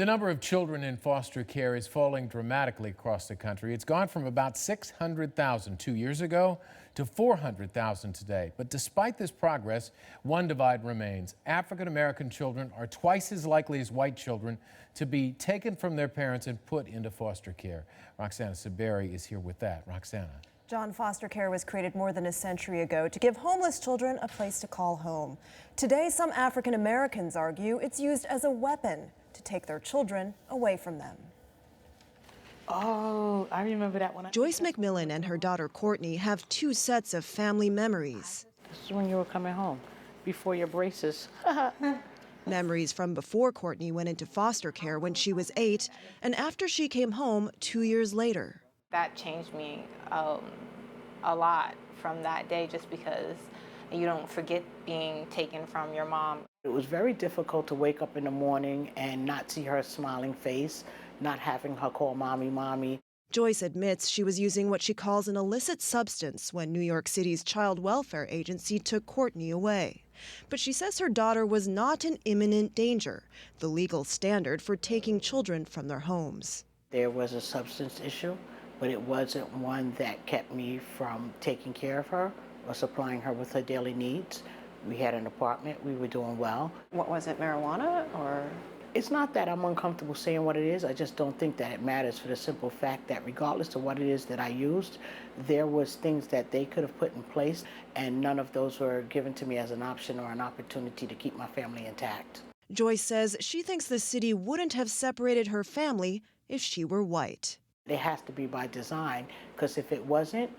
The number of children in foster care is falling dramatically across the country. It's gone from about 600,000 2 years ago to 400,000 today. But despite this progress, one divide remains. African American children are twice as likely as white children to be taken from their parents and put into foster care. Roxana Saberi is here with that. Roxana. John, foster care was created more than a century ago to give homeless children a place to call home. Today, some African Americans argue it's used as a weapon to take their children away from them. Oh, I remember that one. Joyce McMillan and her daughter Courtney have two sets of family memories. This is when you were coming home, before your braces. Memories from before Courtney went into foster care when she was 8, and after she came home 2 years later. That changed me a lot from that day, just because you don't forget being taken from your mom. It was very difficult to wake up in the morning and not see her smiling face, not having her call mommy, mommy. Joyce admits she was using what she calls an illicit substance when New York City's child welfare agency took Courtney away. But she says her daughter was not in imminent danger, the legal standard for taking children from their homes. There was a substance issue, but it wasn't one that kept me from taking care of her or supplying her with her daily needs. We had an apartment, we were doing well. What was it, marijuana or? It's not that I'm uncomfortable saying what it is, I just don't think that it matters, for the simple fact that regardless of what it is that I used, there was things that they could have put in place, and none of those were given to me as an option or an opportunity to keep my family intact. Joyce says she thinks the city wouldn't have separated her family if she were white. It has to be by design, because if it wasn't,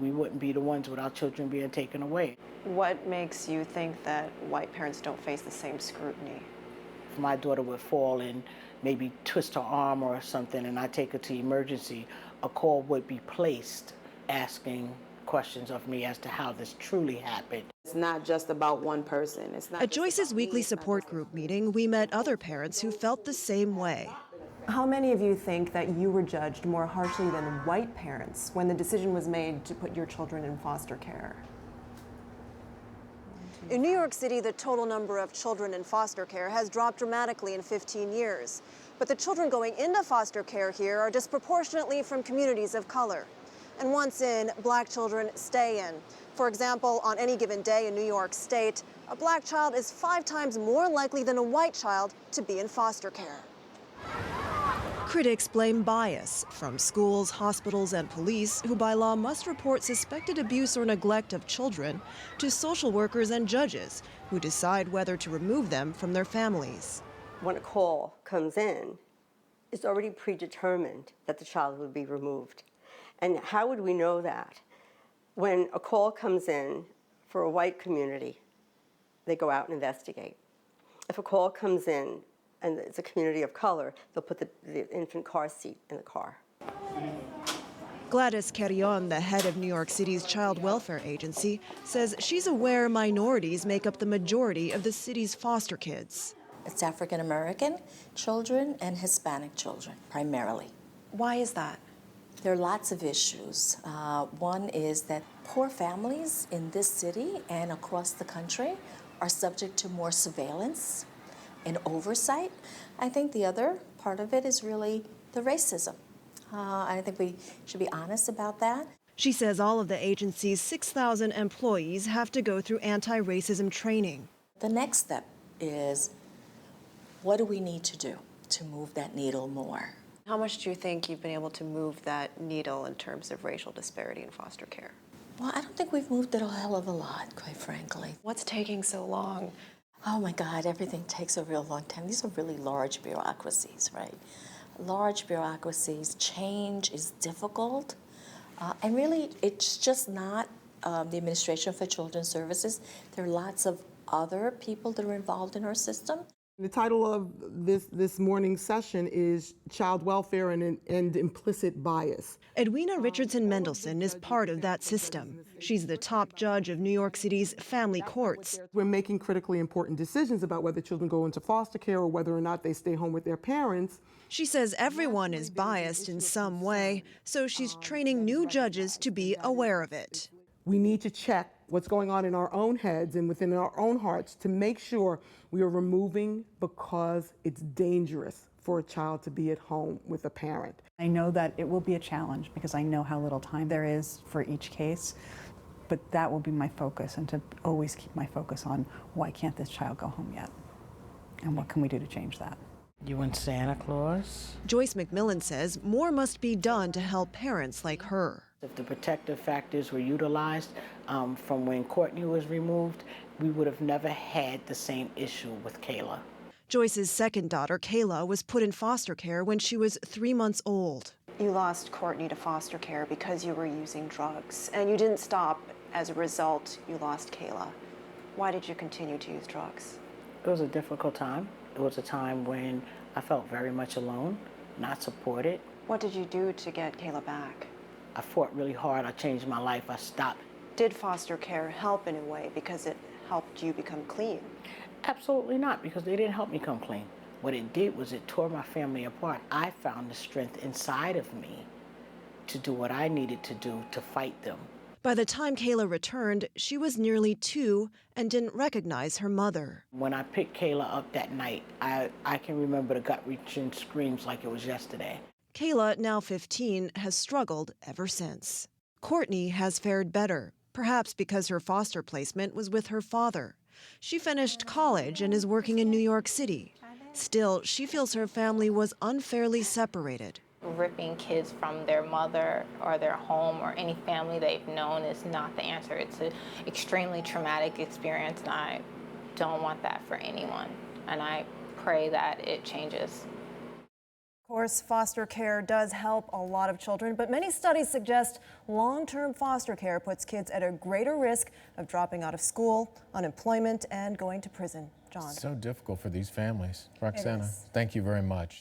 we wouldn't be the ones with our children being taken away. What makes you think that white parents don't face the same scrutiny? If my daughter would fall and maybe twist her arm or something and I take her to emergency, a call would be placed asking questions of me as to how this truly happened. It's not just about one person. It's not. At Joyce's weekly support group meeting, we met other parents who felt the same way. How many of you think that you were judged more harshly than white parents when the decision was made to put your children in foster care? In New York City, the total number of children in foster care has dropped dramatically in 15 years. But the children going into foster care here are disproportionately from communities of color. And once in, black children stay in. For example, on any given day in New York State, a black child is 5 times more likely than a white child to be in foster care. Critics blame bias from schools, hospitals, and police, who by law must report suspected abuse or neglect of children, to social workers and judges, who decide whether to remove them from their families. When a call comes in, it's already predetermined that the child would be removed. And how would we know that? When a call comes in for a white community, they go out and investigate. If a call comes in and it's a community of color, they'll put the infant car seat in the car. Gladys Carrion, the head of New York City's child welfare agency, says she's aware minorities make up the majority of the city's foster kids. It's African American children and Hispanic children, primarily. Why is that? There are lots of issues. One is that poor families in this city and across the country are subject to more surveillance and oversight. I think the other part of it is really the racism. I think we should be honest about that. She says all of the agency's 6,000 employees have to go through anti-racism training. The next step is, what do we need to do to move that needle more? How much do you think you've been able to move that needle in terms of racial disparity in foster care? Well, I don't think we've moved it a hell of a lot, quite frankly. What's taking so long? Oh my God, everything takes a real long time. These are really large bureaucracies, right? Large bureaucracies, change is difficult. And really, it's just not the Administration for Children's Services. There are lots of other people that are involved in our system. The title of this morning's session is Child Welfare and Implicit Bias. Edwina Richardson Mendelson is part of that system. She's the top judge of New York City's family courts. We're making critically important decisions about whether children go into foster care or whether or not they stay home with their parents. She says everyone is biased in some way, so she's training new judges to be aware of it. We need to check what's going on in our own heads and within our own hearts to make sure we are removing because it's dangerous for a child to be at home with a parent. I know that it will be a challenge because I know how little time there is for each case, but that will be my focus, and to always keep my focus on why can't this child go home yet? And what can we do to change that? You and Santa Claus? Joyce McMillan says more must be done to help parents like her. If the protective factors were utilized from when Courtney was removed, we would have never had the same issue with Kayla. Joyce's second daughter, Kayla, was put in foster care when she was 3 months old. You lost Courtney to foster care because you were using drugs, and you didn't stop. As a result, you lost Kayla. Why did you continue to use drugs? It was a difficult time. It was a time when I felt very much alone, not supported. What did you do to get Kayla back? I fought really hard. I changed my life. I stopped. Did foster care help in a way because it helped you become clean? Absolutely not, because they didn't help me come clean. What it did was it tore my family apart. I found the strength inside of me to do what I needed to do to fight them. By the time Kayla returned, she was nearly 2 and didn't recognize her mother. When I picked Kayla up that night, I can remember the gut-wrenching screams like it was yesterday. Kayla, now 15, has struggled ever since. Courtney has fared better, perhaps because her foster placement was with her father. She finished college and is working in New York City. Still, she feels her family was unfairly separated. Ripping kids from their mother or their home or any family they've known is not the answer. It's an extremely traumatic experience, and I don't want that for anyone. And I pray that it changes. Of course, foster care does help a lot of children, but many studies suggest long-term foster care puts kids at a greater risk of dropping out of school, unemployment, and going to prison. John. So difficult for these families. Roxana, thank you very much.